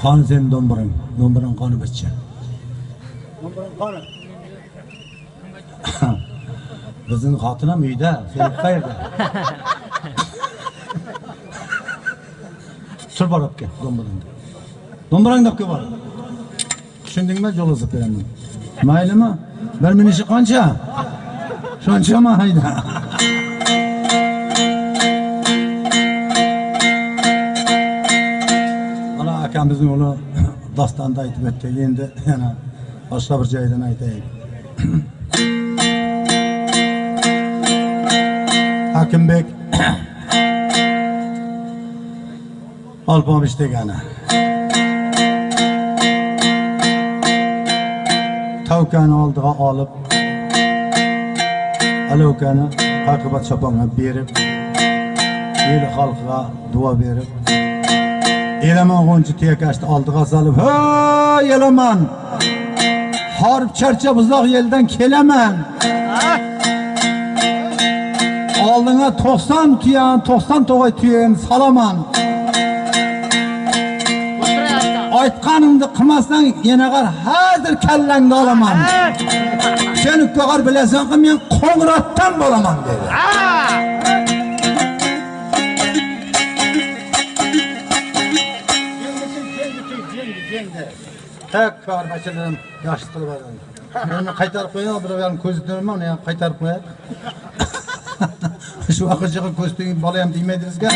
Qani sen do'mbiring qoni bichchi. Do'mbiring qoni. Bizning xotinam uyda, sen qayerda? Tur borib kel, do'mbiringni. Do'mbiringni olib kel. Tushundingmi? Yo'l uzib beraman. Maylimi? Bir minishi qancha? Shunchami hayda. Ana akamizning yo'li dostonda aytib o'tdi. Endi yana boshqa bir joydan aytaylik. Hakimbek Alpomish degani. Tavkani oldiga olib, Alovkani Haqibat choponga berib, el xalqiga duo berib, Elaman g'onchi tiyakashni oldiga solib, "Hey Elaman! Harb charchab uzoq yeldan kelaman. Oldinga 90 tuyan, 90 to'g'ay tuyan salaman. Aytqanimni qilmasdan yenagar hozir kallangni olaman. Seni ko'gar bilasanki men Qo'ng'irotdan bo'laman" dedi. Tak karmaşlarım yaşlı kılıbarım. Onu qaytarib qo'ying, birovlarning ko'zi ko'rma, uni ham qaytarib qo'ying. Shu vaqtgacha ko'z tegib bola ham tegmaydingizga.